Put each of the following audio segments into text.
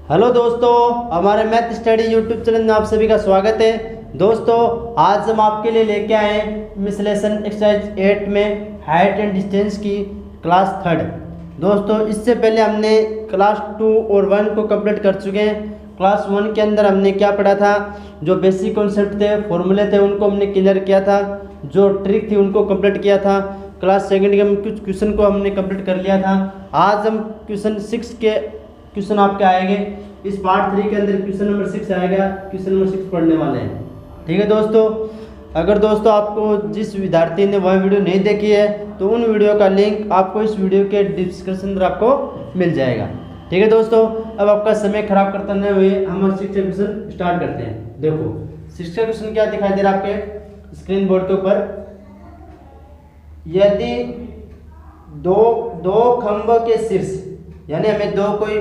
Hello दोस्तों, हमारे math study YouTube channel में आप सभी का स्वागत है। दोस्तों, आज हम आपके लिए लेके आए मिसलेशन एक्सरसाइज 8 में हाइट एंड डिस्टेंस की क्लास 3। दोस्तों, इससे पहले हमने क्लास 2 और 1 को कंप्लीट कर चुके हैं। क्लास 1 के अंदर हमने क्या पढ़ा था, जो बेसिक कॉन्सेप्ट थे, फॉर्मूले थे, उनको हमने क्लियर किया था, जो ट्रिक थी उनको कंप्लीट किया था। क्लास 2 के हम कुछ क्वेश्चन को हमने कंप्लीट कर लिया था। आज हम क्वेश्चन 6 के क्वेश्चन आपके आएंगे। इस पार्ट 3 के अंदर क्वेश्चन नंबर 6 आएगा। क्वेश्चन नंबर 6 पढ़ने वाले हैं। ठीक है दोस्तों, अगर दोस्तों आपको जिस विद्यार्थी ने वह वीडियो नहीं देखी है तो उन वीडियो का लिंक आपको इस वीडियो के डिस्क्रिप्शन में आपको मिल जाएगा। ठीक है दोस्तों, अब आपका समय खराब करते नहीं हुए हम शिक्षा क्वेश्चन स्टार्ट करते हैं। देखो, शिक्षा क्वेश्चन क्या दिखाई दे रहा है आपके स्क्रीन बोर्ड के ऊपर। यदि दो खंभों के शीर्ष, यानी हमें दो कोई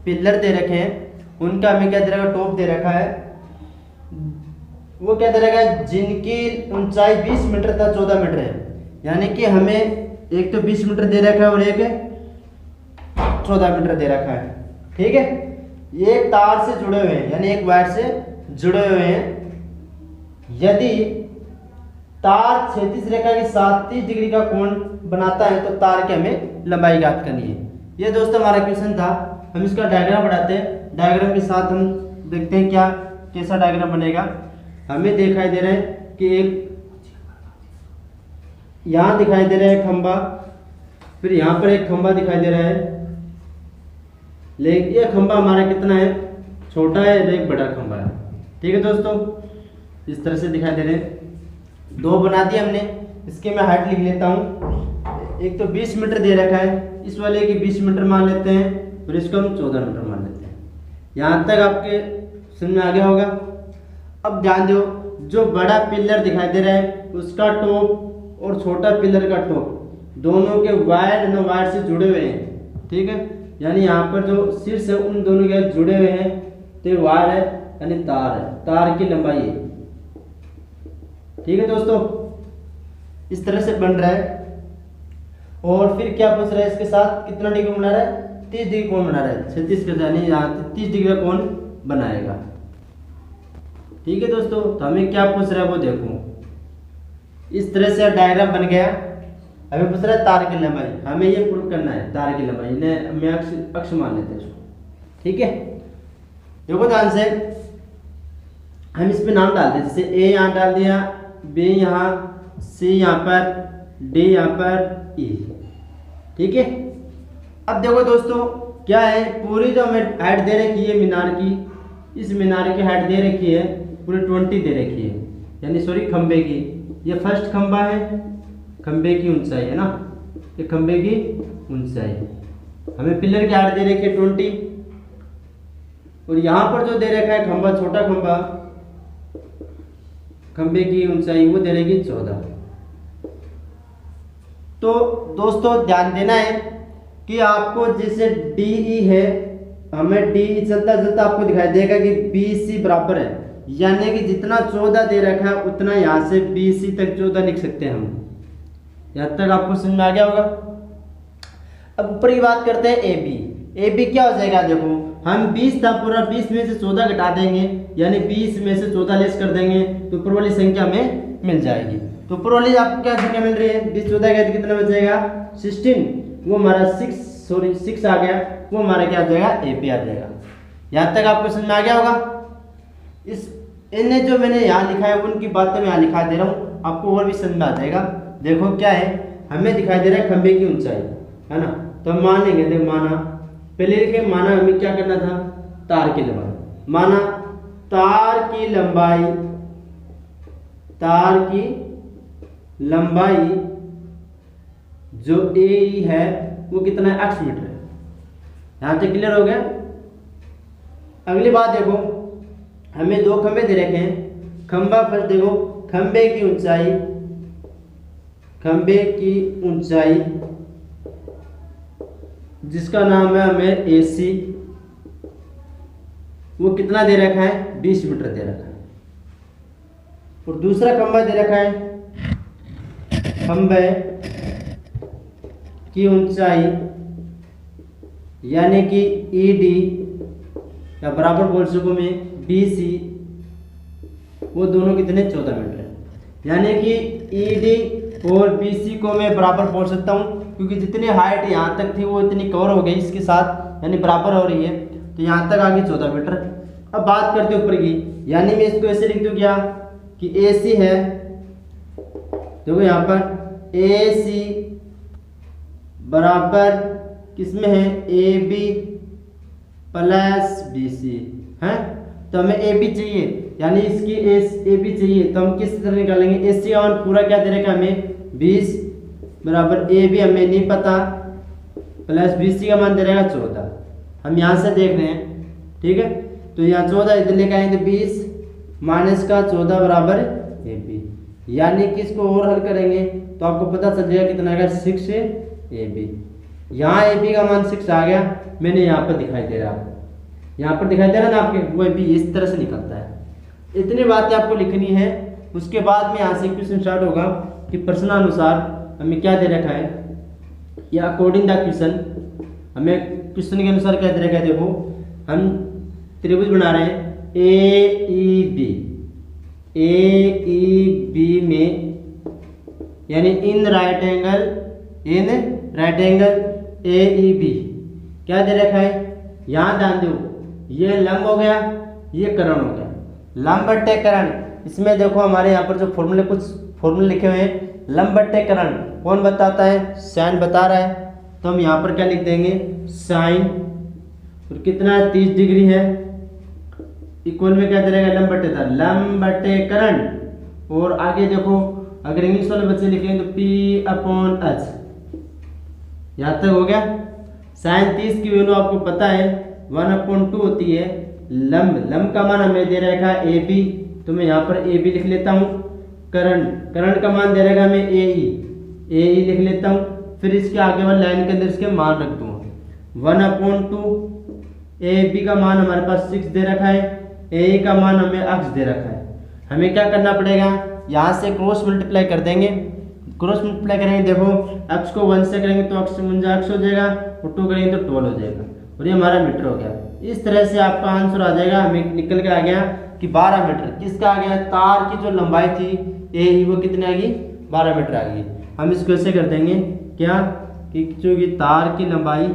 पिलर दे रखे हैं, उनका हमें क्या दे रखा है, टॉप दे रखा है। वो क्या दे रखा है, जिनकी ऊंचाई 20 मीटर तथा 14 मीटर है। यानी कि हमें एक तो 20 मीटर दे रखा है और एक 14 मीटर दे रखा है। ठीक है, ये एक तार से जुड़े हुए हैं, यानी एक वायर से जुड़े हुए हैं। यदि तार क्षैतिज रेखा के साथ 30 डिग्री का कोण बनाता है तो तार की हमें लंबाई ज्ञात करनी है। ये दोस्तों हमारा क्वेश्चन था। हम इसका डायग्राम बनाते हैं। डायग्राम के साथ हम देखते हैं क्या कैसा डायग्राम बनेगा। हमें दिखाई दे रहा है कि एक यहाँ दिखाई दे रहा है खंबा, फिर यहाँ पर एक खंबा दिखाई दे रहा है। लेकिन ये खंबा हमारा कितना है, छोटा है, एक बड़ा खंबा है। ठीक है दोस्तों, इस तरह से दिखाई दे रहे हैं। दो बना दिए हमने। इसके मैं हाइट लिख लेता हूँ। एक तो 20 मीटर दे रखा है, इस वाले की 20 मीटर मान लेते हैं और इसको हम 14 मीटर मान लेते हैं। यहाँ तक आपके समझ में आ गया होगा। अब ध्यान दो, जो बड़ा पिलर दिखाई दे रहा है उसका टॉप और छोटा पिलर का टॉप दोनों के वायर से जुड़े हुए हैं। ठीक है, यानी यहाँ पर जो शीर्ष है उन दोनों के जुड़े हुए हैं, तो ये वायर है यानी तार है, तार की लंबाई है। ठीक है दोस्तों, इस तरह से बन रहा है। और फिर क्या पूछ रहा है, इसके साथ कितना डिग्री बना रहा है, 30 डिग्री कोण बना रहा है। 36 का यानी यहाँ 30 डिग्री का कोण बनाएगा। ठीक है दोस्तों, तो हमें क्या पूछ रहा है वो देखो। इस तरह से डायग्राम बन गया। हमें पूछ रहा है तार की लंबाई, हमें ये प्रूव करना है तार की लंबाई। इन्हें हमें अक्ष मान लेते हैं इसको। ठीक है, देखो ध्यान से, हम इस पे नाम डालते हैं। जैसे ए यहाँ डाल दिया, बी यहाँ, सी यहाँ पर, डी यहाँ पर, ई। ठीक है, अब देखो दोस्तों क्या है, पूरी जो हमें हाइट दे रखी है मीनार की, इस मीनार की हाइट दे रखी है पूरी 20 दे रखी है, यानी सॉरी खंबे की। ये फर्स्ट खंबा है, खंबे की ऊंचाई है ना, ये खंबे की ऊंचाई। हमें पिलर की हाइट दे रखी है 20, और यहाँ पर जो दे रखा है खंबा, छोटा खंबा, खंबे की ऊंचाई वो दे रहेगी 14। तो दोस्तों ध्यान देना है कि आपको जैसे DE है, हमें DE चलता चलता आपको दिखाई देगा कि BC बराबर है, यानी कि जितना 14 दे रखा है उतना यहाँ से BC तक 14 लिख सकते हैं हम। यहाँ तक आपको समझ में आ गया होगा। अब ऊपर की बात करते हैं AB क्या हो जाएगा, देखो हम 20 था पूरा, 20 में से 14 घटा देंगे, यानी 20 में से 14 लेस कर देंगे तो ऊपर वाली संख्या हमें मिल जाएगी। तो ऊपर वाली आपको क्या संख्या मिल रही है, 20 14 का कितना बचेगा 16, वो हमारा 6 आ गया, वो हमारा क्या आ जाएगा AB आ जाएगा। यहाँ तक आपको समझ में आ गया होगा। इस इन्हें जो मैंने यहाँ लिखा है उनकी बातें मैं यहाँ लिखा दे रहा हूँ, आपको और भी समझ में आ जाएगा। देखो क्या है, हमें दिखाई दे रहा है खंबे की ऊंचाई है ना, तो हम मान लेंगे। देखो माना, पहले लिखे माना हमें क्या करना था, तार की लंबाई। माना तार की लंबाई जो AE है वो कितना है, 8 मीटर है। यहाँ तक क्लियर हो गया। अगली बात देखो, हमें दो खंबे दे रखे हैं। खंबा पर देखो, खंबे की ऊंचाई जिसका नाम है हमें AC, वो कितना दे रखा है, 20 मीटर दे रखा है। और दूसरा खंबा दे रखा है, खंबे की ऊंचाई यानी कि ED या बराबर बोल सकूँ मैं BC, वो दोनों कितने 14 मीटर है। यानी कि ED और BC को मैं बराबर बोल सकता हूँ, क्योंकि जितनी हाइट यहाँ तक थी वो इतनी कवर हो गई इसके साथ, यानी बराबर हो रही है, तो यहाँ तक आ गई 14 मीटर। अब बात करते हैं ऊपर की, यानी मैं इसको ऐसे लिख दूँ क्या कि AC है, देखो यहाँ पर AC बराबर किसमें है AB प्लस BC है। तो हमें AB चाहिए, यानी इसकी AB चाहिए, तो हम किस तरह निकालेंगे। AC का मान पूरा क्या दे रखा है हमें 20 बराबर AB हमें नहीं पता, प्लस BC का मान दे रहेगा 14। हम यहाँ से देख रहे हैं, ठीक है। तो यहाँ 14 इधर लेकर आएंगे 20 माइनस का 14 बराबर AB, यानी कि इसको और हल करेंगे तो आपको पता चल जाएगा कितना आएगा 6 AB। यहाँ AB का मान 6 आ गया, मैंने यहाँ पर दिखाई दे रहा है, यहाँ पर दिखाई दे रहा है ना आपके, वो AB इस तरह से निकलता है। इतनी बातें आपको लिखनी है। उसके बाद में यहाँ से क्वेश्चन स्टार्ट होगा कि प्रश्नानुसार हमें क्या दे रखा है, या अकॉर्डिंग द क्वेश्चन, हमें क्वेश्चन के अनुसार क्या दे रखा है। देखो हम त्रिभुज बना रहे हैं AEB में, यानी इन राइट एंगल AEB क्या दे रखा है, यहाँ ध्यान दो, ये लंब हो गया, ये करण हो गया, लंब बट्टे करण। इसमें देखो हमारे यहाँ पर जो फॉर्मूले, कुछ फॉर्मूले लिखे हुए हैं, लंब बट्टे करण कौन बताता है, साइन बता रहा है। तो हम यहाँ पर क्या लिख देंगे, साइन, और कितना 30 डिग्री है, इक्वल में क्या दे रहेगा लंब बट्टे था, लंब बट्टे करण। और आगे देखो अगर इंग्लिश वाले बच्चे लिखेंगे तो P/H, यहाँ तक हो गया। साइन 30 की वैल्यू आपको पता है 1/2 होती है। लंब का मान हमें दे रखा है AB, तो मैं यहाँ पर AB लिख लेता हूँ। करण का मान दे रहेगा हमें AE लिख लेता हूँ। फिर इसके आगे वाली लाइन के अंदर इसके मान रख दूंगा 1/2। AB का मान हमारे पास 6 दे रखा है, AE का मान हमें अक्ष दे रखा है। हमें क्या करना पड़ेगा, यहाँ से क्रॉस मल्टीप्लाई कर देंगे। क्रॉस मल्टीप्लाई करेंगे, देखो अक्ष को 1 से करेंगे तो अक्ष अक्ष हो जाएगा, और 2 करेंगे तो 12 हो जाएगा, और ये हमारा मीटर हो गया। इस तरह से आपका आंसर आ जाएगा। हमें निकल के आ गया कि 12 मीटर। किसका आ गया, तार की जो लंबाई थी AE वो कितनी आ गई, 12 मीटर आ गई। हम इसको ऐसे कर देंगे क्या कि चूंकि तार की लंबाई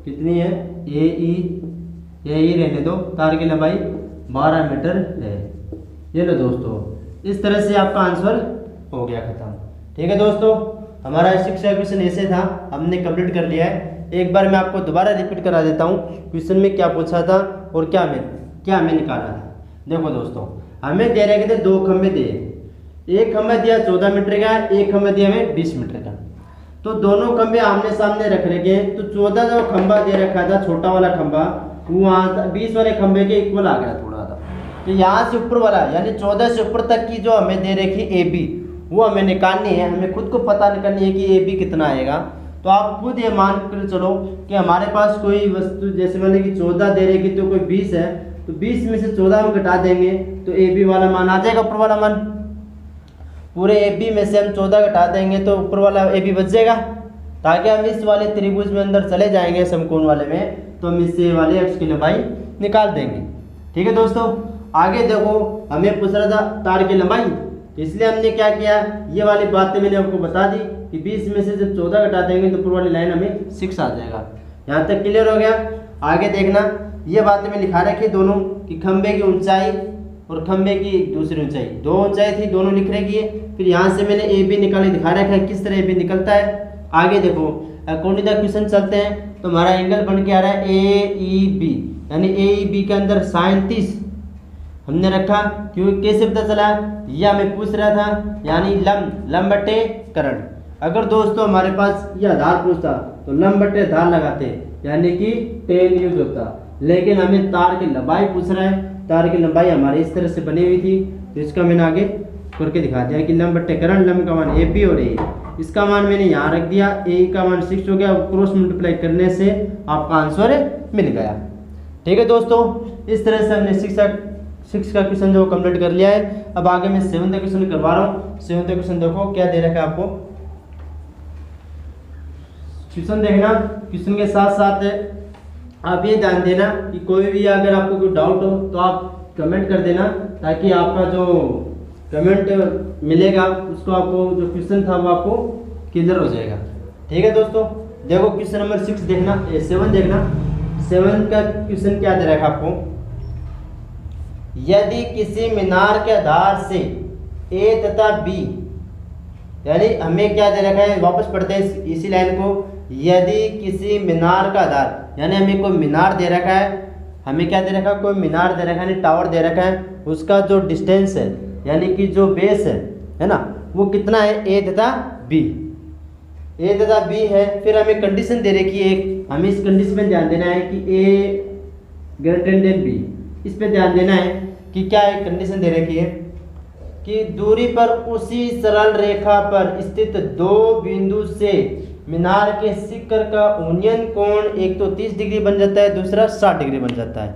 कितनी है, AE रहने दो, तार की लंबाई 12 मीटर है। ये लो दोस्तों, इस तरह से आपका आंसर हो गया खत्म। ठीक है दोस्तों, हमारा शिक्षा क्वेश्चन ऐसे था, हमने कंप्लीट कर लिया है। एक बार मैं आपको दोबारा रिपीट करा देता हूँ क्वेश्चन में क्या पूछा था और क्या हमें निकाला था। देखो दोस्तों, हमें दे रखे थे 2 खंभे दिए, एक खंभा दिया 14 मीटर का, एक खंभा दिया हमें 20 मीटर का। तो दोनों खंभे आमने सामने रख रखे हैं। तो 14 जो खंभा दे रखा था, छोटा वाला खंभा, वो वहाँ 20 वाले खंभे के इक्वल आ गया थोड़ा सा। तो यहाँ से ऊपर वाला यानी 14 से ऊपर तक की जो हमें दे रखी AB, वो हमें निकालनी है। हमें खुद को पता करनी है कि AB कितना आएगा। तो आप खुद ये मान कर चलो कि हमारे पास कोई वस्तु, जैसे मैंने कि 14 दे रखी तो कोई 20 है, तो 20 में से 14 हम घटा देंगे तो AB वाला मान आ जाएगा, ऊपर वाला मान। पूरे AB में से हम 14 घटा देंगे तो ऊपर वाला AB बच जाएगा, ताकि हम इस वाले त्रिभुज में अंदर चले जाएंगे समकोण वाले में, तो हम इससे वाले अक्ष की लंबाई निकाल देंगे। ठीक है दोस्तों, आगे देखो हमें पूछ रहा था तार की लंबाई, इसलिए हमने क्या किया, ये वाली बातें मैंने आपको बता दी कि 20 में से जब 14 घटा देंगे तो ऊपर वाली लाइन हमें 6 आ जाएगा। यहाँ तक क्लियर हो गया। आगे देखना, ये बातें मैं लिखा रखी दोनों कि खंभे की ऊंचाई और खंभे की दूसरी ऊंचाई, 2 ऊंचाई थी, दोनों लिख रखी है। फिर यहाँ से मैंने AB निकाले दिखा रखा है किस तरह AB निकलता है। आगे देखो अकॉर्डिंग द क्वेश्चन चलते हैं, तो हमारा एंगल बन के आ रहा है AEB, यानी AEB के अंदर sin 30 हमने रखा। क्योंकि कैसे पता चला, यह हमें पूछ रहा था, यानी लंब बटे करण। अगर दोस्तों हमारे पास यह आधार पूछता तो लंब बटे आधार लगाते, यानी कि 10 यूज होता। लेकिन हमें तार की लंबाई पूछ रहा है, तार की लंबाई हमारी इस तरह से बनी हुई थी, तो इसका मैंने आगे करके दिखा दिया कि लंब बटे करण, लंब का मान AB और AE, इसका मान मैंने यहाँ रख दिया, AE का मान 6 हो गया। क्रॉस मल्टीप्लाई करने से आपका आंसर मिल गया। ठीक है दोस्तों, इस तरह से हमने 6 का क्वेश्चन जो कंप्लीट कर लिया है। अब आगे मैं 7th क्वेश्चन करवा रहा हूँ। 7th क्वेश्चन देखो क्या दे रखा है आपको। क्वेश्चन देखना, क्वेश्चन के साथ साथ आप ये ध्यान देना कि कोई भी अगर आपको कोई डाउट हो तो आप कमेंट कर देना, ताकि आपका जो कमेंट मिलेगा उसको आपको जो क्वेश्चन था वो आपको क्लियर हो जाएगा। ठीक है दोस्तों, देखो क्वेश्चन नंबर 6 देखना, 7 देखना। 7 का क्वेश्चन क्या दे रखा आपको, यदि किसी मीनार के आधार से ए तथा बी, यानी हमें क्या दे रखा है, वापस पढ़ते हैं इसी लाइन को, यदि किसी मीनार का आधार, यानी हमें कोई मीनार दे रखा है, हमें क्या दे रखा है, कोई मीनार दे रखा है, यानी टावर दे रखा है, उसका जो डिस्टेंस है यानी कि जो बेस है ना, वो कितना है, ए तथा बी, ए तथा बी है। फिर हमें कंडीशन दे रखी है एक, हमें इस कंडीशन में ध्यान देना है कि ए ग्रेटर देन बी, इस पे ध्यान देना है कि क्या एक कंडीशन दे रखी है कि दूरी पर उसी सरल रेखा पर स्थित दो बिंदु से मीनार के शिखर का यूनियन कोण एक तो 30 डिग्री बन जाता है, दूसरा 60 डिग्री बन जाता है।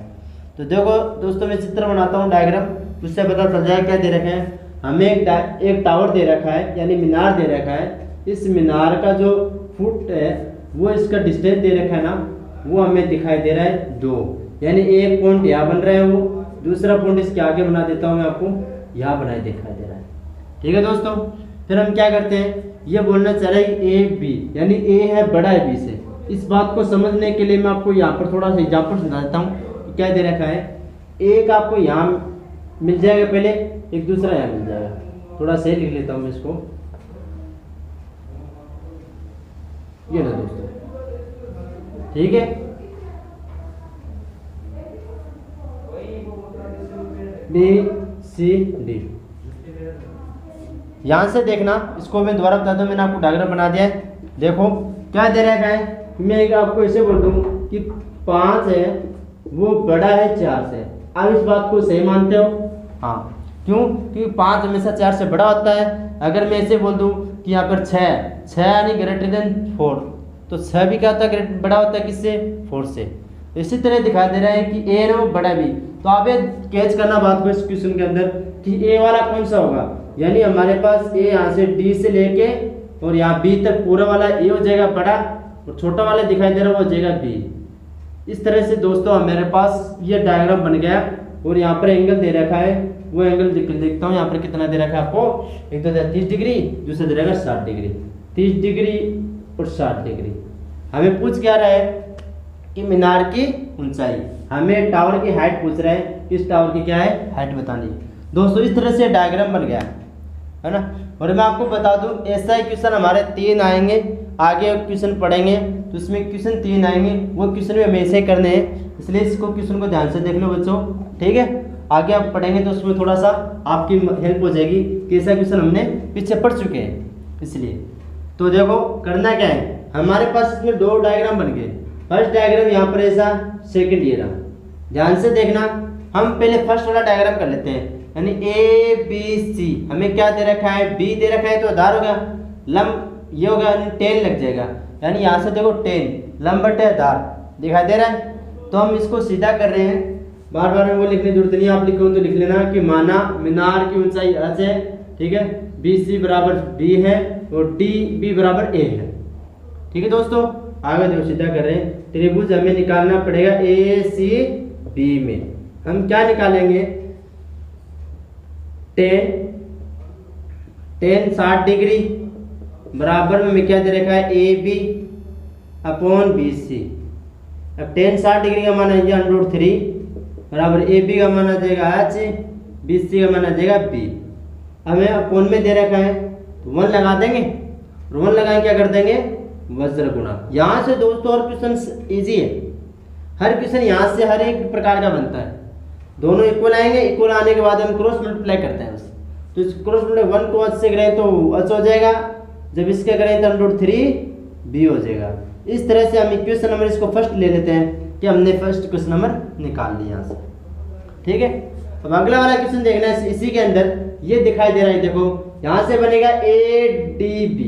तो देखो दोस्तों, मैं चित्र बनाता हूँ डायग्राम, उससे पता चल जाए क्या दे रखा है। हमें एक टावर दे रखा है, यानी मीनार दे रखा है। इस मीनार का जो फुट है वो इसका डिस्टेंस दे रखा है ना, वो हमें दिखाई दे रहा है 2, यानी एक पॉइंट यहाँ बन रहा है, वो दूसरा पॉइंट इसके आगे बना देता हूँ मैं आपको, यहाँ बनाए दिखाई दे रहा है। ठीक है दोस्तों, फिर हम क्या करते हैं, ये बोलना चाह रहे हैं ए बी, यानी ए है बड़ा है बी से। इस बात को समझने के लिए मैं आपको यहाँ पर थोड़ा सा एग्जाम्पल समझा देता हूँ। क्या दे रखा है, एक आपको यहाँ मिल जाएगा पहले, एक दूसरा यहाँ मिल जाएगा। थोड़ा सही लिख लेता हूँ मैं इसको, ये ना दोस्तों, ठीक है, बी सी डी। यहां से देखना, इसको मैं दोबारा बता दूं, मैंने आपको डायग्राम बना दिया है। देखो क्या दे रखा है, मैं आपको ऐसे बोल दूं कि 5 है वो बड़ा है 4 से। आप इस बात को सही मानते हो? हाँ, क्यों? क्योंकि 5 हमेशा 4 से बड़ा होता है। अगर मैं ऐसे बोल दूं कि यहाँ पर 6 यानी ग्रेटर देन 4, तो 6 भी क्या होता है, बड़ा होता है किससे, 4 से। तो इसी तरह दिखा दे रहा है कि ए है वो बड़ा भी। तो आप ये कैच करना बात को इस क्वेश्चन के अंदर कि ए वाला कौन सा होगा, यानी हमारे पास ए यहाँ से डी से लेके और यहाँ बी तक पूरा वाला ए हो जाएगा बड़ा, और छोटा वाला दिखाई दे रहा है वो हो जाएगा बी। इस तरह से दोस्तों हमारे पास ये डायग्राम बन गया। और यहाँ पर एंगल दे रखा है, वो एंगल देखता हूँ यहाँ पर कितना दे रखा है आपको, एक तो 30 डिग्री, दूसरा दे रखा 60 डिग्री, 30 डिग्री और 60 डिग्री। हमें पूछ क्या रहा है कि मीनार की ऊंचाई, हमें टावर की हाइट पूछ रहा है, इस टावर की क्या है, हाइट बतानी। दोस्तों इस तरह से डायग्राम बन गया है ना। और मैं आपको बता दूं, ऐसा ही क्वेश्चन हमारे 3 आएंगे, आगे क्वेश्चन पढ़ेंगे तो उसमें क्वेश्चन 3 आएंगे, वो क्वेश्चन भी हमें ऐसे ही करने हैं, इसलिए इसको क्वेश्चन को ध्यान से देख लो बच्चों, ठीक है। आगे आप पढ़ेंगे तो उसमें थोड़ा सा आपकी हेल्प हो जाएगी कि ऐसा क्वेश्चन हमने पीछे पढ़ चुके हैं, इसलिए। तो देखो करना क्या है, हमारे पास इसमें 2 डायग्राम बन गए। फर्स्ट डायग्राम यहाँ पर ऐसा, सेकंड ये रहा। ध्यान से देखना, हम पहले फर्स्ट वाला डायग्राम कर लेते हैं, यानी ए बी सी। हमें क्या दे रखा है, बी दे रखा है तो आधार हो गया, लंब ये हो गया, यानी 10 लग जाएगा, यानी यहाँ से देखो 10 लंब बटे आधार दिखाई दे रहा है। तो हम इसको सीधा कर रहे हैं, बार बार में वो लिखने की जरूरत नहीं, आप लिखो तो लिख लेना कि माना मीनार की ऊंचाई h है, ठीक है, बी सी बराबर बी है और डी बी बराबर ए है। ठीक है दोस्तों, आगे देखो सीधा कर रहे हैं, त्रिभुज हमें निकालना पड़ेगा ए सी बी में। हम क्या निकालेंगे, 10 60 डिग्री बराबर में क्या दे रखा है, A B upon B C. अब 10 60 डिग्री का मान है √3 बराबर ए बी का मान आ जाएगा h, बी सी का मान आ जाएगा b। हमें अपॉन में दे रखा है तो 1 लगा देंगे, 1 लगाए क्या कर देंगे, वज्र गुणा। यहाँ से दोस्तों और क्वेश्चन इजी है, हर क्वेश्चन यहाँ से हर एक प्रकार का बनता है। दोनों इक्वल आएंगे, इक्वल आने के बाद हम क्रॉस मल्टीप्लाई करते हैं। तो इस क्रॉस मल्टीप्लाई 1 को h से करें तो h हो जाएगा, जब इसके करें तो √3 b हो जाएगा। इस तरह से हम क्वेश्चन नंबर इसको फर्स्ट ले लेते हैं कि हमने फर्स्ट क्वेश्चन नंबर निकाल लिया यहाँ से, ठीक है। अब अगला वाला क्वेश्चन देखना है, इसी के अंदर ये दिखाई दे रहा है, देखो यहाँ से बनेगा ADB,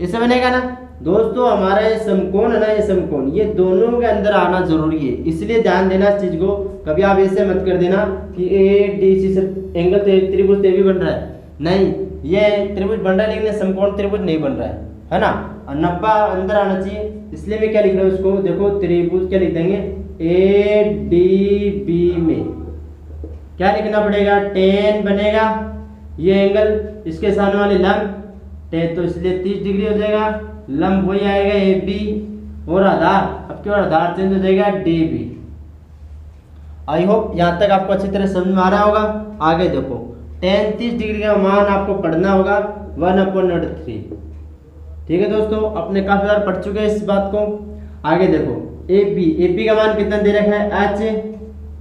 ऐसे बनेगा ना दोस्तों। हमारा ये समकोण है ना, ये समकोण, ये दोनों के अंदर आना जरूरी है, इसलिए ध्यान देना इस चीज को। कभी आप ऐसे मत कर देना कि ADC से एंगल त्रिभुज भी बन रहा है, नहीं, ये त्रिभुज बन रहा है लेकिन समकोण त्रिभुज नहीं बन रहा है। है ना, और 90 अंदर आना चाहिए, इसलिए मैं क्या लिख रहा हूँ उसको, देखो त्रिभुज क्या लिख देंगे, ए डी बी में क्या लिखना पड़ेगा, tan बनेगा, ये एंगल इसके सामने वाले लंब tan, तो इसलिए 30 डिग्री हो जाएगा, लंब वही आएगा ए बी, और आधार अब क्या आधार चेंज हो जाएगा डी बी। आई होप यहाँ तक आपको अच्छी तरह समझ में आ रहा होगा। आगे देखो tan 30 डिग्री का मान आपको पढ़ना होगा 1/3। ठीक है दोस्तों, अपने काफी बार पढ़ चुके हैं इस बात को। आगे देखो ए बी का मान कितना दे रखा है h,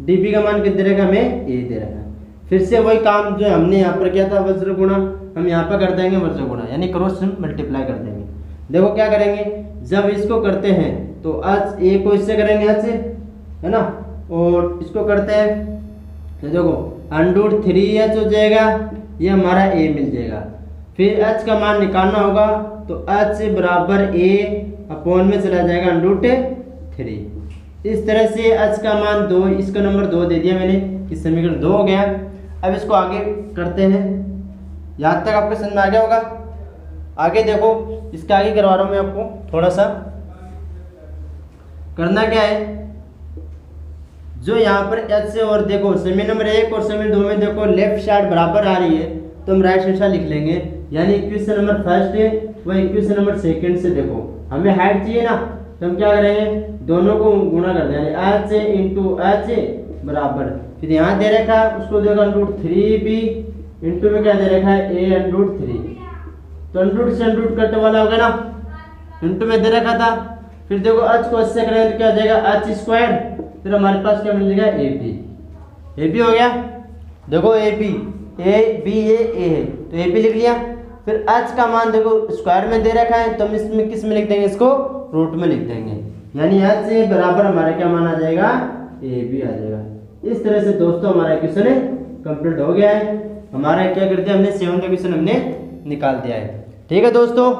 डी बी का मान कितना दे रखा है, हमें ए दे रखा है। फिर से वही काम जो हमने यहाँ पर किया था वज्र गुणा, हम यहाँ पर कर देंगे वज्र गुणा, यानी क्रॉस मल्टीप्लाई कर देंगे। देखो क्या करेंगे, जब इसको करते हैं तो h ए को इससे करेंगे h, है ना, और इसको करते हैं तो देखो √3h हो जाएगा, ये हमारा a मिल जाएगा। फिर h का मान निकालना होगा तो h बराबर a अपॉन में चला जाएगा √3। इस तरह से h का मान 2, इसका नंबर 2 दे दिया मैंने, कि समीकरण 2 हो गया। अब इसको आगे करते हैं, यहाँ तक आपको समझ में आ गया होगा। आगे देखो इसके आगे करवा रहा हूँ मैं आपको, थोड़ा सा करना क्या है, जो यहाँ पर h से, और देखो समीकरण नंबर 1 और समीकरण 2 में देखो लेफ्ट साइड बराबर आ रही है, तो हम राइट साइड लिख लेंगे, यानी इक्वेशन नंबर फर्स्ट है वह इक्वेशन नंबर सेकंड से। देखो हमें हाइट चाहिए ना, तो हम क्या करेंगे, दोनों को गुणा कर देंगे, h इंटू h बराबर, फिर यहाँ दे रखा है उसको देगा √3b इंटू में क्या दे रखा है a√3, तो अंडरूट से अंडरूट कटने वाला होगा ना, इंटू में दे रखा था। फिर देखो h को इससे करेंगे तो क्या हो जाएगा h², फिर हमारे पास क्या मिलेगा ए बी हो गया। देखो ए बी ए है तो ए बी लिख लिया। फिर h का मान देखो स्क्वायर में दे रखा है, तो हम इसमें किस में लिख देंगे, इसको रूट में लिख देंगे, यानी h से बराबर हमारा क्या मान आ जाएगा, ए बी आ जाएगा। इस तरह से दोस्तों हमारा इक्वेशन कंप्लीट हो गया है। हमारा क्या कर दिया हमने, 7th इक्वेशन हमने निकाल दिया है। ठीक है दोस्तों,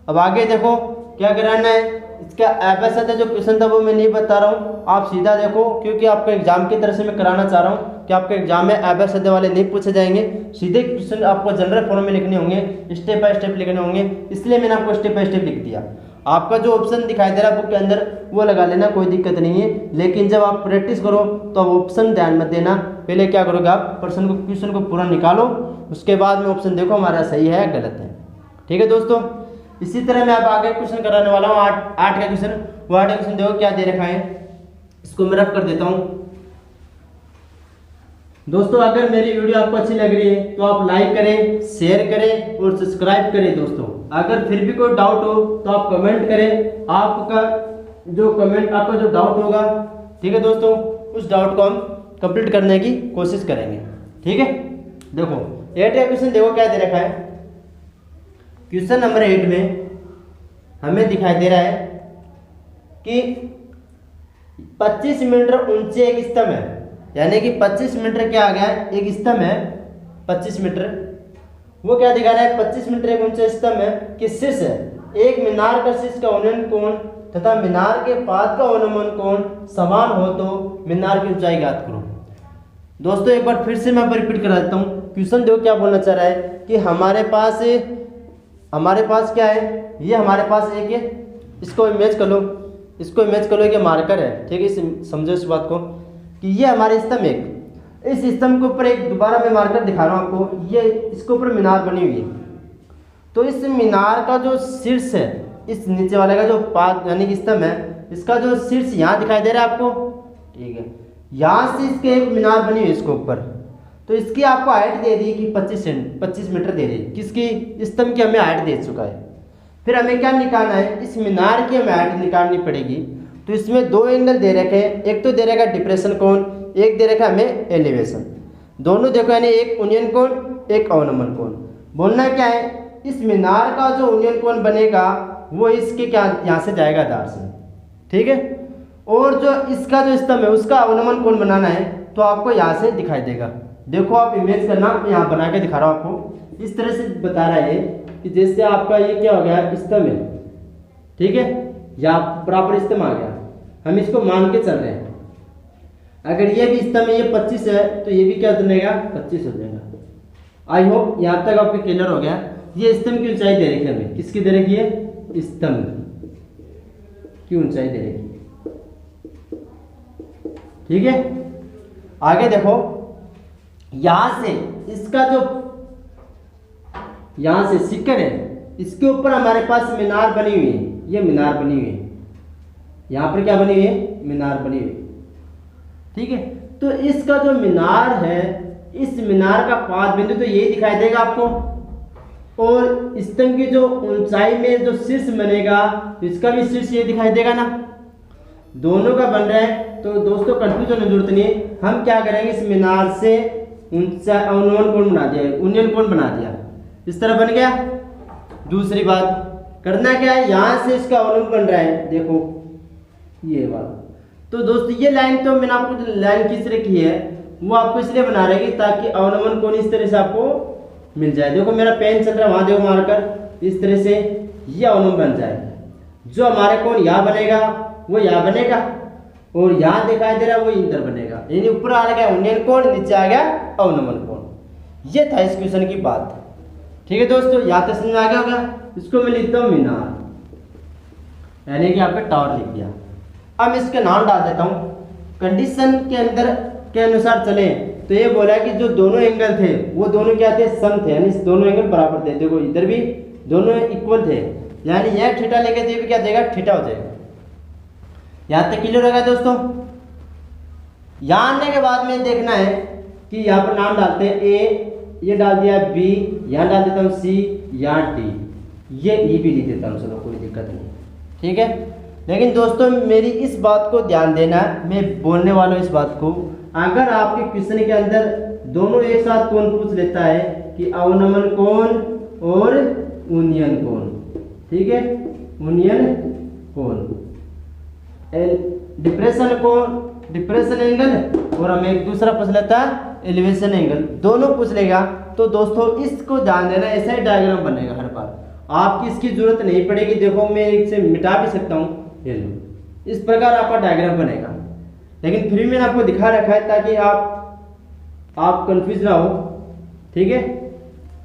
अब आगे देखो क्या कराना है, इसका एबेसिड जो क्वेश्चन था वो मैं नहीं बता रहा हूँ, आप सीधा देखो, क्योंकि आपको एग्जाम की तरफ से मैं कराना चाह रहा हूँ कि आपके एग्जाम में एबेसिड वाले नहीं पूछे जाएंगे, सीधे क्वेश्चन आपको जनरल फॉर्म में लिखने होंगे, स्टेप बाय स्टेप लिखने होंगे, इसलिए मैंने आपको स्टेप बाय स्टेप लिख दिया। आपका जो ऑप्शन दिखाई दे रहा है बुक के अंदर वो लगा लेना, कोई दिक्कत नहीं है, लेकिन जब आप प्रैक्टिस करो तो आप ऑप्शन ध्यान मत देना, पहले क्या करोगे आप क्वेश्चन को पूरा निकालो, उसके बाद में ऑप्शन देखो हमारा सही है गलत है। ठीक है दोस्तों, इसी तरह मैं अब आगे क्वेश्चन कराने वाला हूँ 8 का क्वेश्चन। वो 8 का क्वेश्चन देखो क्या दे रखा है, इसको मैं रफ कर देता हूँ। दोस्तों अगर मेरी वीडियो आपको अच्छी लग रही है तो आप लाइक करें, शेयर करें और सब्सक्राइब करें। दोस्तों अगर फिर भी कोई डाउट हो तो आप कमेंट करें, आपका जो डाउट होगा, ठीक है दोस्तों, उस डाउट को हम कंप्लीट करने की कोशिश करेंगे। ठीक है, देखो 8 का क्वेश्चन देखो क्या दे रखा है। क्वेश्चन नंबर 8 में हमें दिखाई दे रहा है कि 25 मीटर ऊंचे एक स्तंभ है, यानी कि 25 मीटर क्या आ गया, एक स्तंभ है 25 मीटर, वो क्या दिखा रहा है, 25 मीटर एक ऊंचा स्तंभ है कि शीर्ष है एक मीनार का शीर्ष का उन्नयन कोण तथा मीनार के पाद का अवनमन कोण समान हो तो मीनार की ऊंचाई ज्ञात करो। दोस्तों एक बार फिर से मैं रिपीट करा देता हूँ, क्वेश्चन देखो क्या बोलना चाह रहा है कि हमारे पास क्या है, ये हमारे पास एक है, इसको इमेज कर लो, कि मार्कर है। ठीक है, समझो इस बात को कि ये हमारे स्तंभ इस स्तंभ के ऊपर एक दोबारा मैं मार्कर दिखा रहा हूँ आपको, ये इसके ऊपर मीनार बनी हुई है, तो इस मीनार का जो शीर्ष है, इस नीचे वाले का जो पाद यानी कि स्तंभ है, इसका जो शीर्ष यहाँ दिखाई दे रहा है आपको, ठीक है, यहाँ से इसके एक मीनार बनी हुई है इसके ऊपर, तो इसकी आपको हाइट दे दी कि 25 मीटर दे दी, किसकी, स्तंभ की हमें हाइट दे चुका है। फिर हमें क्या निकालना है, इस मीनार की हमें हाइट निकालनी पड़ेगी। तो इसमें 2 एंगल दे रखे हैं, एक तो दे रखा है डिप्रेशन कोण, एक दे रखा है हमें एलिवेशन, दोनों देखो यानी एक उन्नयन कोण एक अवनमन कोण। बोलना क्या है, इस मीनार का जो उन्नयन कोण बनेगा वो इसके क्या यहाँ से जाएगा आधार से, ठीक है, और जो इसका जो स्तंभ है उसका अवनमन कोण बनाना है तो आपको यहाँ से दिखाई देगा। देखो आप इमेज करना, यहाँ बना के दिखा रहा हूँ आपको, इस तरह से बता रहा है कि जैसे आपका ये क्या हो गया, स्तंभ है, ठीक है, यहाँ बराबर स्तंभ आ गया, हम इसको मान के चल रहे हैं। अगर ये भी स्तंभ ये 25 है तो ये भी क्या बनेगा, 25 हो जाएगा। आई होप यहाँ तक आपको क्लियर हो गया। ये स्तंभ की ऊंचाई दे रखी है हमें, किसकी दे रखी है, स्तंभ की ऊंचाई दे रखी है। ठीक है, आगे देखो, यहां से इसका जो यहां से शिखर है, इसके ऊपर हमारे पास मीनार बनी हुई है। ये मीनार बनी हुई है, यहां पर क्या बनी हुई है? मीनार बनी हुई है। ठीक है, तो इसका जो मीनार है, इस मीनार का पाद बिंदु तो यही दिखाई देगा आपको, और स्तंभ की जो ऊंचाई में जो शीर्ष बनेगा, इसका भी शीर्ष ये दिखाई देगा ना। दोनों का बन रहा है, तो दोस्तों कंफ्यूज होने की जरूरत नहीं है। हम क्या करेंगे, इस मीनार से ऊंचा अनुमान कोण बना दिया, उन्नयन कोण बना दिया, इस तरह बन गया। दूसरी बात करना क्या है, यहां से इसका अवलंब बन रहा है, देखो ये वाला। तो दोस्तों ये लाइन तो मैंने आपको जो लाइन खींच रखी है वो आपको इसलिए बना रहेगी ताकि अवनमन कोण इस तरह से आपको मिल जाए। देखो मेरा पेन चल रहा है, वहां देखो मारकर, इस तरह से ये अवनमन बन जाए। जो हमारे कोण यहाँ बनेगा वो यहाँ बनेगा, और यहाँ दिखाई दे रहा है वो इधर बनेगा, यानी ऊपर आ गया उन्नयन कोण, नीचे आ गया अवनमन कोण। ये था इस क्वेश्चन की बात। ठीक है दोस्तों, यहाँ तक समझ आ गया होगा। इसको मैं लिखता हूँ मीनार, यानी कि आपका टावर लिख दिया। अब इसके नाम डाल देता हूँ। कंडीशन के अंदर के अनुसार चले तो ये बोला कि जो दोनों एंगल थे वो दोनों क्या थे? सम थे, यानी दोनों एंगल बराबर थे। देखो इधर भी दोनों इक्वल थे, यानी यह थीटा लेके तो ये भी क्या देगा? थीटा हो जाएगा। यहाँ तक क्लियर होगा दोस्तों। यहाँ आने के बाद में देखना है कि यहाँ पर नाम डालते हैं ए, ये डाल दिया बी, यहाँ डाल देता हूँ सी, यहाँ डी, ये ई भी लिख देता हूँ। चलो कोई दिक्कत नहीं, ठीक है। लेकिन दोस्तों मेरी इस बात को ध्यान देना, मैं बोलने वाला हूँ इस बात को। अगर आपके क्वेश्चन के अंदर दोनों एक साथ कोण पूछ लेता है कि अवनमन कोण और उन्नयन कोण, ठीक है, उन्नयन कोण, डिप्रेशन कोण, डिप्रेशन एंगल, और हमें एक दूसरा पूछ लेता है एलिवेशन एंगल, दोनों पूछ लेगा तो दोस्तों इसको ध्यान देना, ऐसा ही डायग्राम बनेगा हर बार, आपकी इसकी जरूरत नहीं पड़ेगी। देखो मैं इसे मिटा भी सकता हूँ, ये लो, इस प्रकार आपका डायग्राम बनेगा। लेकिन फिर मैंने आपको दिखा रखा है ताकि आप कंफ्यूज ना हो, ठीक है,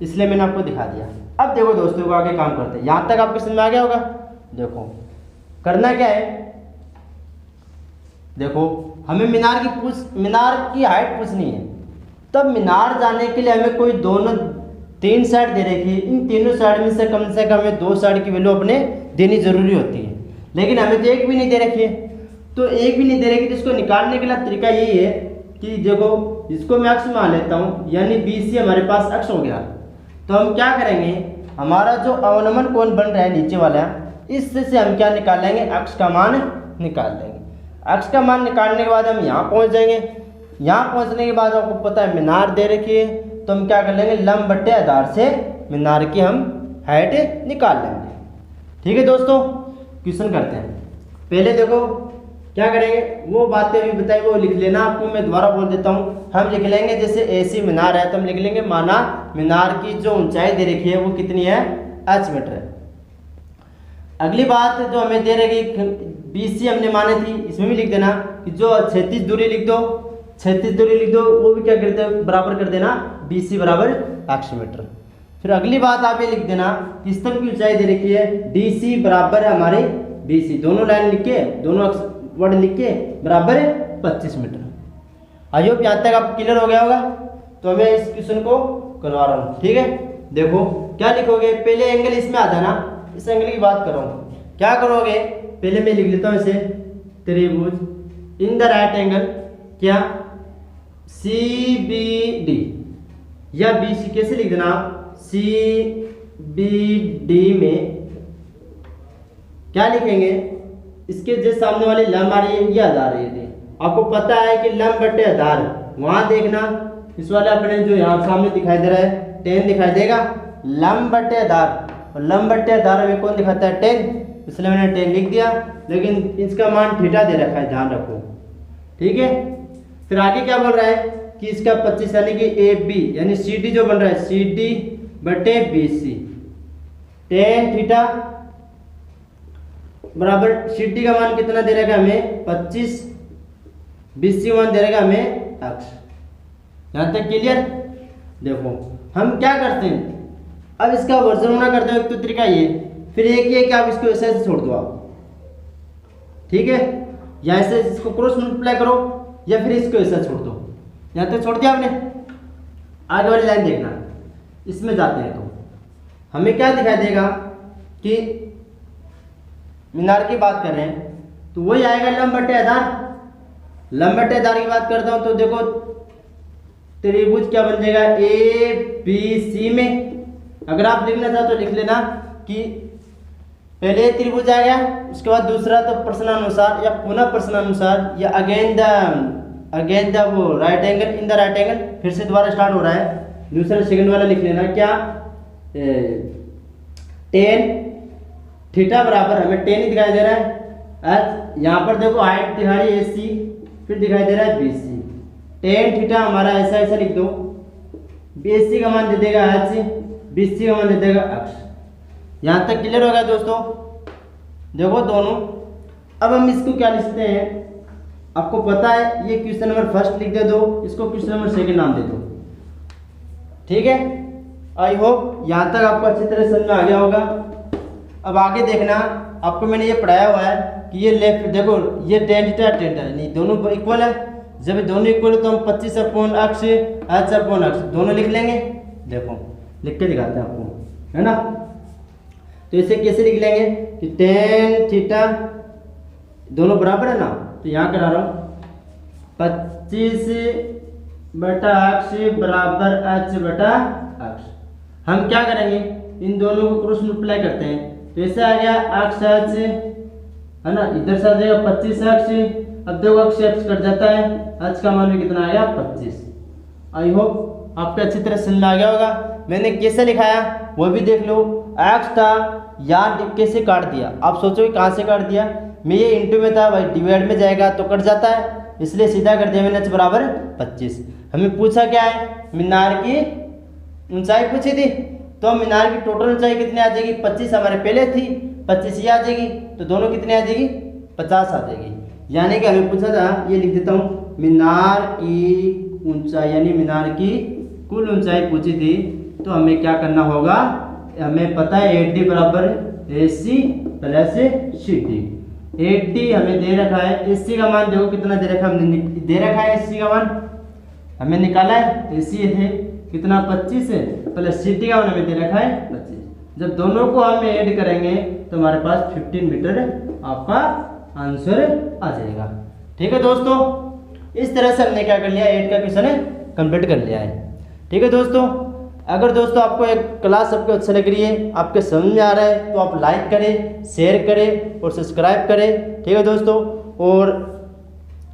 इसलिए मैंने आपको दिखा दिया। अब देखो दोस्तों को आगे काम करते हैं। यहाँ तक आपको समझ में आ गया होगा। देखो करना क्या है, देखो हमें मीनार की हाइट पूछनी है। तब मीनार जाने के लिए हमें कोई दोनों तीन साइड दे रखी है, इन तीनों साइड में से कम हमें दो साइड की वैल्यू अपने देनी जरूरी होती है। लेकिन हमें तो एक भी नहीं दे रखी है, तो एक भी नहीं दे रखी, तो इसको निकालने के लिए तरीका यही है कि देखो इसको मैं अक्ष मान लेता हूँ, यानी BC हमारे पास अक्ष हो गया। तो हम क्या करेंगे, हमारा जो अवनमन कोण बन रहा है नीचे वाला, इससे से हम क्या निकाल लेंगे, अक्ष का मान निकाल लेंगे। अक्ष का मान निकालने के बाद हम यहाँ पहुँच जाएंगे। यहाँ पहुँचने के बाद आपको पता है मीनार दे रखी है, तो हम क्या कर लेंगे, लंब बट्टे आधार से मीनार की हम हाइट निकाल लेंगे। ठीक है दोस्तों, क्वेश्चन करते हैं। पहले देखो क्या करेंगे, वो बातें अभी बताई वो लिख लेना, आपको मैं दोबारा बोल देता हूँ। हम लिख लेंगे जैसे ऐसी मीनार है तो हम लिख लेंगे, माना मीनार की जो ऊंचाई दे रखी है वो कितनी है, h मीटर है। अगली बात जो हमें दे रखी BC हमने मानी थी, इसमें भी लिख देना कि जो 36 दूरी लिख दो, 36 दूरी लिख दो, वो भी क्या करते हैं, बराबर कर देना BC बराबर x मीटर। फिर अगली बात आप ये लिख देना कि स्तंभ की ऊंचाई दे रखी है DC बराबर है हमारे BC, दोनों लाइन लिख के, दोनों वर्ड लिख के बराबर है 25 मीटर। आई होप यहाँ तक आपको क्लियर हो गया होगा। तो मैं इस क्वेश्चन को करवा रहा हूँ, ठीक है। देखो क्या लिखोगे, पहले एंगल इसमें आ जाना, इस एंगल की बात कर रहा हूँ। क्या करोगे, पहले मैं लिख लेता हूँ इसे, त्रिभुज इन द राइट एंगल क्या CBD, या BC कैसे लिख देना, CBD में क्या लिखेंगे, इसके जो सामने वाली लंब आ रही है ये आधार है। ये आपको पता है कि लंब बट्टे आधार, वहां देखना इस वाले अपने जो यहाँ सामने दिखाई दे रहा है 10 दिखाई देगा, लंब बट्टे आधार, और लंब बट्टे आधार में कौन दिखाता है 10, इसलिए मैंने 10 लिख दिया। लेकिन इसका मान थीटा दे रखा है, ध्यान रखो, ठीक है। फिर आगे क्या बोल रहा है कि इसका 25 यानी कि AB यानी CD जो बन रहा है CD बटे BC, tan थीटा बराबर CD का मान कितना दे रहेगा हमें 25, BC मान दे रहेगा हमें अक्ष। यहाँ तक क्लियर। देखो हम क्या करते हैं, अब इसका वर्जन होना करते हैं। एक तो तरीका ये फिर एक ये कि आप इसको ऐसे ऐसे छोड़ दो आप, ठीक है, या ऐसे इसको क्रॉस मल्टीप्लाई करो या फिर इसको ऐसा छोड़ दो। यहाँ तक छोड़ दिया आपने, आगे वाली लाइन देखना, इसमें जाते हैं तो हमें क्या दिखाई देगा कि मीनार की बात कर रहे हैं तो वही आएगा लंब बटे आधार। लंब बटे आधार की बात करता हूं तो देखो त्रिभुज क्या बन जाएगा, ए बी सी में। अगर आप लिखना चाहो तो लिख लेना कि पहले त्रिभुज आ गया, उसके बाद दूसरा तो प्रश्नानुसार या पुनः प्रश्नानुसार या अगेन द वो right angle in the right angle, फिर से दोबारा स्टार्ट हो रहा है। दूसरा सेकंड वाला लिख लेना क्या, टेन थीटा बराबर, हमें टेन ही दिखाई दे रहा है। यहाँ पर देखो हाइट दिखा रही है AC, फिर दिखाई दे रहा है BC। टेन थीटा हमारा ऐसा ऐसा लिख दो, BC का मान दे देगा H, BC का मान दे देगा अक्ष। यहाँ तक क्लियर होगा दोस्तों, देखो दोनों। अब हम इसको क्या लिखते हैं, आपको पता है, ये क्वेश्चन नंबर फर्स्ट लिख दे दो, इसको क्वेश्चन नंबर सेकंड नाम दे दो, ठीक है। आई होप यहाँ तक आपको अच्छी तरह समझ में आ गया होगा। अब आगे देखना, आपको मैंने ये पढ़ाया हुआ है कि ये लेफ्ट देखो, ये टेन थीटा नहीं, दोनों इक्वल है। जब दोनों इक्वल है तो हम 25 अपॉन अक्ष H अपॉन अक्ष दोनों लिख लेंगे। देखो लिख के दिखाते हैं आपको, है ना। तो इसे कैसे लिख लेंगे कि टेन थीटा दोनों बराबर है ना, तो यहाँ करा रहा हूँ 25 बटा अक्ष बराबर H बटा अक्ष। हम क्या करेंगे, इन दोनों को क्रॉस मल्टीप्लाई करते हैं, तो ऐसे आ गया अक्ष H, है ना, इधर से आ जाएगा 25 अक्ष। अब देखो अक्ष अक्ष कट जाता है, H का मान भी कितना आ गया 25। आई होप आपको अच्छी तरह समझ में आ गया होगा। मैंने कैसे लिखाया वो भी देख लो। अक्ष था, यहाँ कैसे काट दिया, आप सोचो कहाँ से काट दिया, मैं ये इंटू में था भाई, डिवाइड में जाएगा तो कट जाता है, इसलिए सीधा कर दिया मैंने H बराबर 25। हमें पूछा क्या है, मीनार की ऊंचाई पूछी थी, तो मीनार की टोटल ऊंचाई कितनी आ जाएगी, 25 हमारे पहले थी, 25 ये आ जाएगी, तो दोनों कितने आ जाएगी 50 आ जाएगी। यानी कि हमें पूछा था, ये लिख देता हूँ, मीनार की ऊंचाई यानी मीनार की कुल ऊंचाई पूछी थी, तो हमें क्या करना होगा, हमें पता है 80 बराबर AC प्लस CD। 80 हमें दे रखा है, AC का मान देखो कितना दे रखा है, हमने दे रखा है AC का मान हमें निकाला है, AC है कितना 25 है, प्लस CD का मान हमें दे रखा है 25। जब दोनों को हम ऐड करेंगे तो हमारे पास 15 मीटर आपका आंसर आ जाएगा। ठीक है दोस्तों, इस तरह से हमने क्या कर लिया, 8 का क्वेश्चन कंप्लीट कर लिया है। ठीक है दोस्तों, अगर दोस्तों आपको एक क्लास आपको अच्छा लग रही है, आपके समझ में आ रहा है, तो आप लाइक करें, शेयर करें और सब्सक्राइब करें। ठीक है दोस्तों, और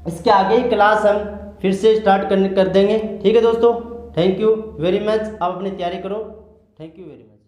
इसके आगे ही क्लास हम फिर से स्टार्ट कर देंगे। ठीक है दोस्तों, थैंक यू वेरी मच। आप अपनी तैयारी करो। Thank you very much.